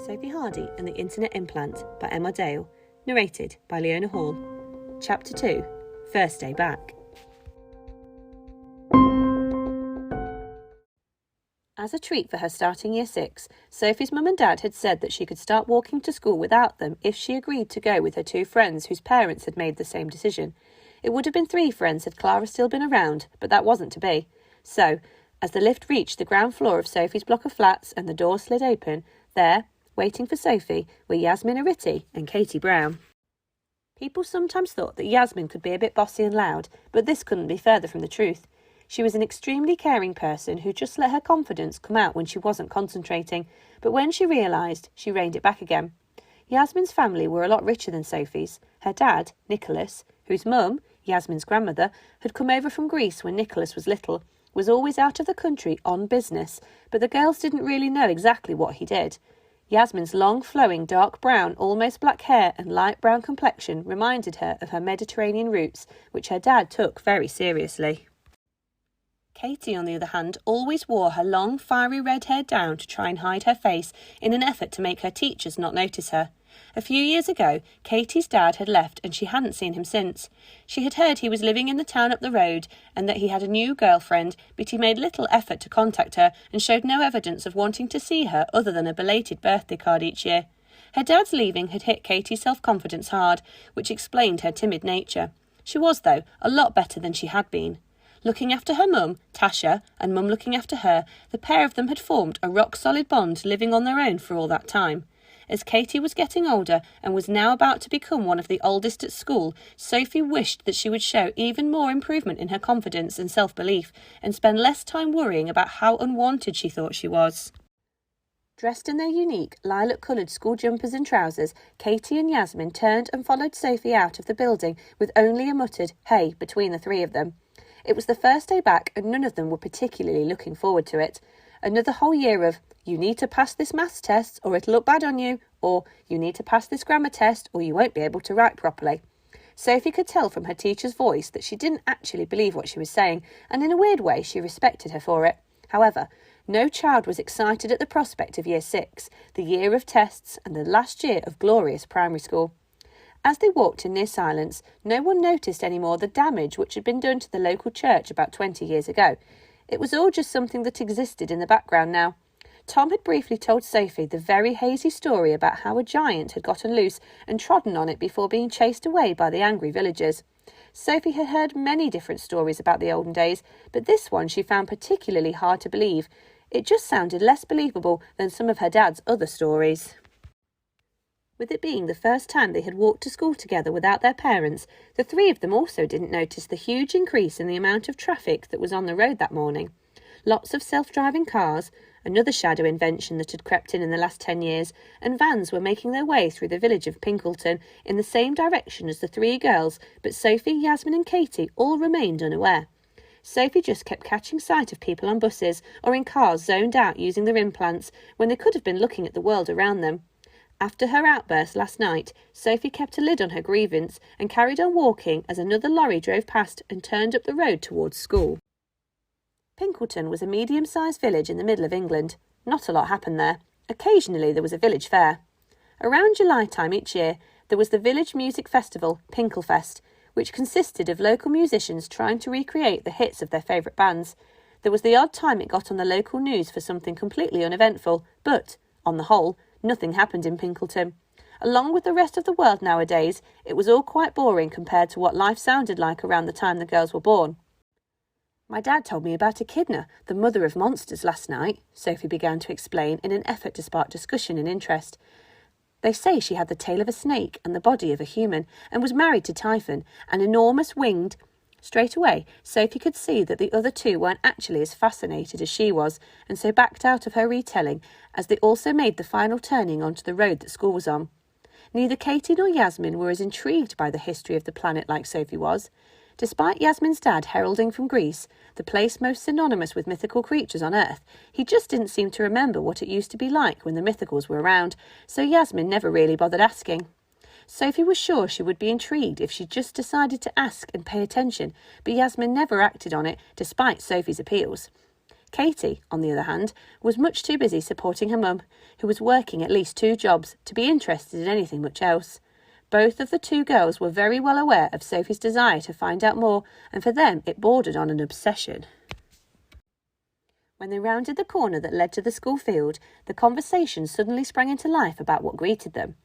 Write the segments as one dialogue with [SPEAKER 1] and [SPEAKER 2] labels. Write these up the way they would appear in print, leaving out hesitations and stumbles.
[SPEAKER 1] Sophie Hardy and the Internet Implant by Emma Dale, narrated by Leona Hall. Chapter 2, First Day Back. As a treat for her starting year 6, Sophie's mum and dad had said that she could start walking to school without them if she agreed to go with her 2 friends whose parents had made the same decision. It would have been 3 friends had Clara still been around, but that wasn't to be. So, as the lift reached the ground floor of Sophie's block of flats and the door slid open, there, waiting for Sophie, were Yasmin Ariti and Katie Brown. People sometimes thought that Yasmin could be a bit bossy and loud, but this couldn't be further from the truth. She was an extremely caring person who just let her confidence come out when she wasn't concentrating, but when she realised, she reined it back again. Yasmin's family were a lot richer than Sophie's. Her dad, Nicholas, whose mum, Yasmin's grandmother, had come over from Greece when Nicholas was little, was always out of the country on business, but the girls didn't really know exactly what he did. Yasmin's long, flowing, dark brown, almost black hair and light brown complexion reminded her of her Mediterranean roots, which her dad took very seriously. Katie, on the other hand, always wore her long, fiery red hair down to try and hide her face in an effort to make her teachers not notice her. A few years ago, Katie's dad had left and she hadn't seen him since. She had heard he was living in the town up the road and that he had a new girlfriend, but he made little effort to contact her and showed no evidence of wanting to see her other than a belated birthday card each year. Her dad's leaving had hit Katie's self-confidence hard, which explained her timid nature. She was, though, a lot better than she had been. Looking after her mum, Tasha, and mum looking after her, the pair of them had formed a rock-solid bond, living on their own for all that time. As Katie was getting older and was now about to become one of the oldest at school, Sophie wished that she would show even more improvement in her confidence and self-belief and spend less time worrying about how unwanted she thought she was. Dressed in their unique, lilac-coloured school jumpers and trousers, Katie and Yasmin turned and followed Sophie out of the building with only a muttered "hey" between the 3 of them. It was the first day back and none of them were particularly looking forward to it. Another whole year of, you need to pass this maths test or it'll look bad on you, or you need to pass this grammar test or you won't be able to write properly. Sophie could tell from her teacher's voice that she didn't actually believe what she was saying, and in a weird way she respected her for it. However, no child was excited at the prospect of year 6, the year of tests and the last year of glorious primary school. As they walked in near silence, no one noticed any more the damage which had been done to the local church about 20 years ago. It was all just something that existed in the background now. Tom had briefly told Sophie the very hazy story about how a giant had gotten loose and trodden on it before being chased away by the angry villagers. Sophie had heard many different stories about the olden days, but this one she found particularly hard to believe. It just sounded less believable than some of her dad's other stories. With it being the first time they had walked to school together without their parents, the 3 of them also didn't notice the huge increase in the amount of traffic that was on the road that morning. Lots of self-driving cars, another shadow invention that had crept in the last 10 years, and vans were making their way through the village of Pinkleton in the same direction as the 3 girls, but Sophie, Yasmin and Katie all remained unaware. Sophie just kept catching sight of people on buses or in cars zoned out using their implants when they could have been looking at the world around them. After her outburst last night, Sophie kept a lid on her grievance and carried on walking as another lorry drove past and turned up the road towards school. Pinkleton was a medium-sized village in the middle of England. Not a lot happened there. Occasionally there was a village fair. Around July time each year, there was the village music festival, Pinklefest, which consisted of local musicians trying to recreate the hits of their favourite bands. There was the odd time it got on the local news for something completely uneventful, but, on the whole, nothing happened in Pinkleton. Along with the rest of the world nowadays, it was all quite boring compared to what life sounded like around the time the girls were born. My dad told me about Echidna, the mother of monsters, last night, Sophie began to explain in an effort to spark discussion and interest. They say she had the tail of a snake and the body of a human, and was married to Typhon, an enormous winged... Straight away, Sophie could see that the other 2 weren't actually as fascinated as she was, and so backed out of her retelling, as they also made the final turning onto the road that school was on. Neither Katie nor Yasmin were as intrigued by the history of the planet like Sophie was. Despite Yasmin's dad heralding from Greece, the place most synonymous with mythical creatures on Earth, he just didn't seem to remember what it used to be like when the mythicals were around, so Yasmin never really bothered asking. Sophie was sure she would be intrigued if she just decided to ask and pay attention, but Yasmin never acted on it, despite Sophie's appeals. Katie, on the other hand, was much too busy supporting her mum, who was working at least 2 jobs, to be interested in anything much else. Both of the 2 girls were very well aware of Sophie's desire to find out more, and for them it bordered on an obsession. When they rounded the corner that led to the school field, the conversation suddenly sprang into life about what greeted them.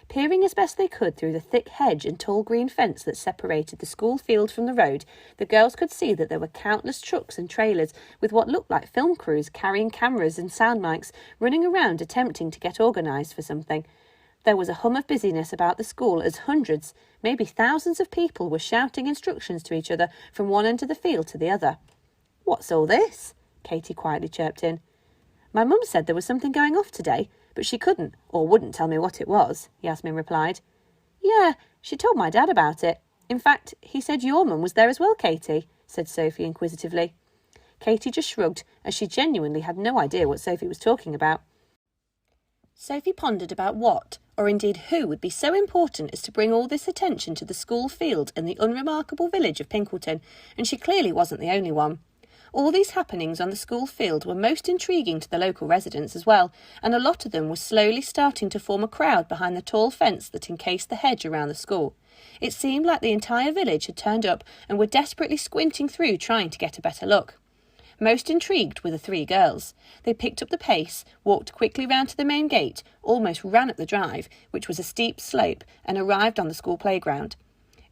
[SPEAKER 1] Peering as best they could through the thick hedge and tall green fence that separated the school field from the road, the girls could see that there were countless trucks and trailers with what looked like film crews carrying cameras and sound mics running around attempting to get organised for something. There was a hum of busyness about the school as hundreds, maybe thousands of people were shouting instructions to each other from one end of the field to the other. "What's all this?" Katie quietly chirped in. "My mum said there was something going off today, but she couldn't or wouldn't tell me what it was," Yasmin replied. "Yeah, she told my dad about it. In fact, he said your mum was there as well, Katie," said Sophie inquisitively. Katie just shrugged, as she genuinely had no idea what Sophie was talking about. Sophie pondered about what, or indeed who, would be so important as to bring all this attention to the school field in the unremarkable village of Pinkleton, and she clearly wasn't the only one. All these happenings on the school field were most intriguing to the local residents as well, and a lot of them were slowly starting to form a crowd behind the tall fence that encased the hedge around the school. It seemed like the entire village had turned up and were desperately squinting through trying to get a better look. Most intrigued were the 3 girls. They picked up the pace, walked quickly round to the main gate, almost ran up the drive, which was a steep slope, and arrived on the school playground.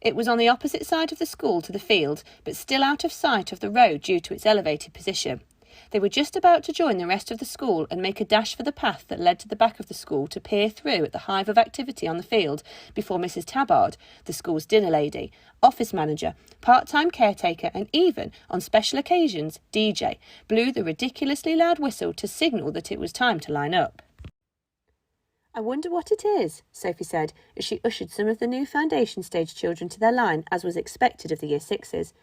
[SPEAKER 1] It was on the opposite side of the school to the field, but still out of sight of the road due to its elevated position. They were just about to join the rest of the school and make a dash for the path that led to the back of the school to peer through at the hive of activity on the field before Mrs. Tabard, the school's dinner lady, office manager, part-time caretaker and even, on special occasions, DJ, blew the ridiculously loud whistle to signal that it was time to line up. "I wonder what it is," Sophie said, as she ushered some of the new foundation stage children to their line, as was expected of the Year Sixes.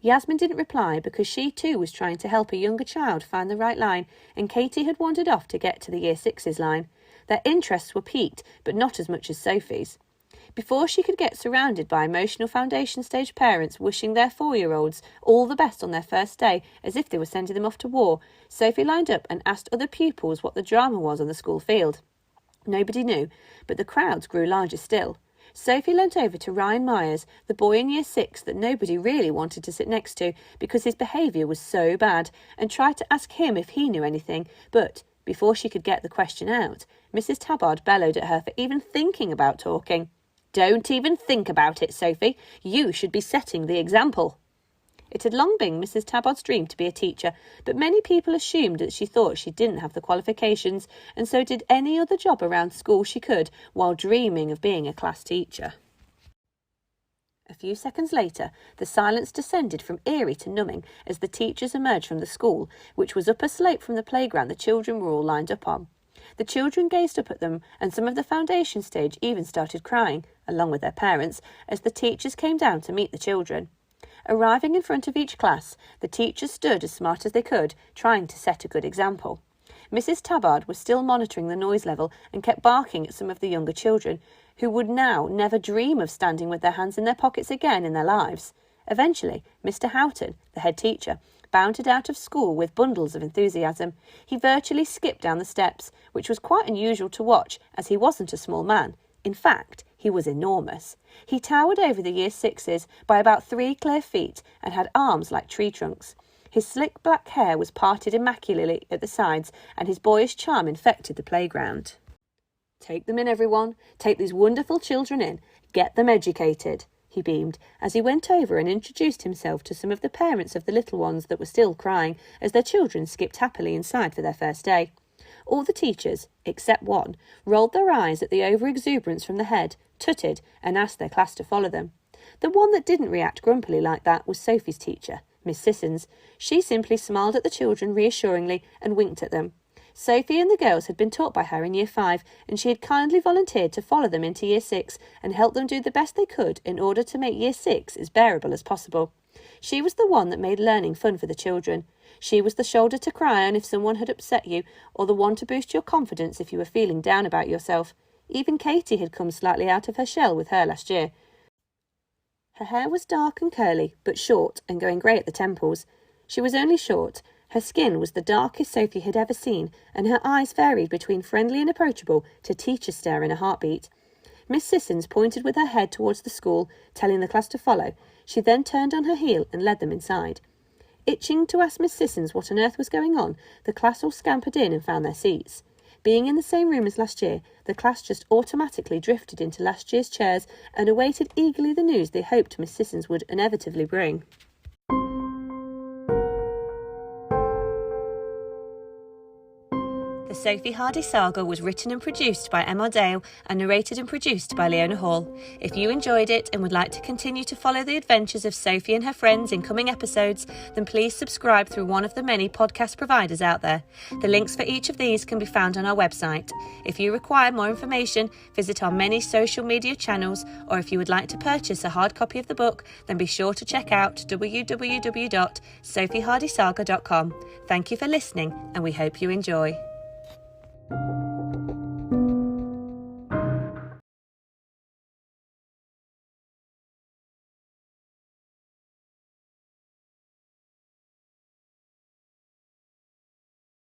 [SPEAKER 1] Yasmin didn't reply because she too was trying to help a younger child find the right line, and Katie had wandered off to get to the Year Sixes line. Their interests were piqued, but not as much as Sophie's. Before she could get surrounded by emotional foundation stage parents wishing their 4-year-olds all the best on their first day as if they were sending them off to war, Sophie lined up and asked other pupils what the drama was on the school field. Nobody knew, but the crowds grew larger still. Sophie leant over to Ryan Myers, the boy in Year 6 that nobody really wanted to sit next to because his behaviour was so bad, and tried to ask him if he knew anything, but before she could get the question out, Mrs. Tabard bellowed at her for even thinking about talking. "Don't even think about it, Sophie. You should be setting the example." It had long been Mrs. Tabard's dream to be a teacher, but many people assumed that she thought she didn't have the qualifications, and so did any other job around school she could, while dreaming of being a class teacher. A few seconds later, the silence descended from eerie to numbing as the teachers emerged from the school, which was up a slope from the playground the children were all lined up on. The children gazed up at them, and some of the foundation stage even started crying, along with their parents, as the teachers came down to meet the children. Arriving in front of each class, the teachers stood as smart as they could, trying to set a good example. Mrs. Tabard was still monitoring the noise level and kept barking at some of the younger children, who would now never dream of standing with their hands in their pockets again in their lives. Eventually, Mr. Houghton, the head teacher, bounded out of school with bundles of enthusiasm. He virtually skipped down the steps, which was quite unusual to watch, as he wasn't a small man. In fact, he was enormous. He towered over the Year Sixes by about 3 clear feet and had arms like tree trunks. His slick black hair was parted immaculately at the sides, and his boyish charm infected the playground. "Take them in, everyone. Take these wonderful children in. Get them educated," he beamed, as he went over and introduced himself to some of the parents of the little ones that were still crying as their children skipped happily inside for their first day. All the teachers, except one, rolled their eyes at the over-exuberance from the head, tutted, and asked their class to follow them. The one that didn't react grumpily like that was Sophie's teacher, Miss Sissons. She simply smiled at the children reassuringly and winked at them. Sophie and the girls had been taught by her in Year 5, and she had kindly volunteered to follow them into Year 6 and help them do the best they could in order to make Year 6 as bearable as possible. She was the one that made learning fun for the children. She was the shoulder to cry on if someone had upset you, or the one to boost your confidence if you were feeling down about yourself. Even Katie had come slightly out of her shell with her last year. Her hair was dark and curly, but short and going grey at the temples. She was only short, Her skin was the darkest Sophie had ever seen, and her eyes varied between friendly and approachable to teacher stare in a heartbeat. Miss Sissons pointed with her head towards the school, telling the class to follow. She then turned on her heel and led them inside. Itching to ask Miss Sissons what on earth was going on, the class all scampered in and found their seats. Being in the same room as last year, the class just automatically drifted into last year's chairs and awaited eagerly the news they hoped Miss Sissons would inevitably bring. The Sophie Hardy saga was written and produced by Emma Dale and narrated and produced by Leona Hall. If you enjoyed it and would like to continue to follow the adventures of Sophie and her friends in coming episodes, then please subscribe through one of the many podcast providers out there. The links for each of these can be found on our website. If you require more information, visit our many social media channels, or if you would like to purchase a hard copy of the book, then be sure to check out www.sophiehardysaga.com. Thank you for listening, and we hope you enjoy.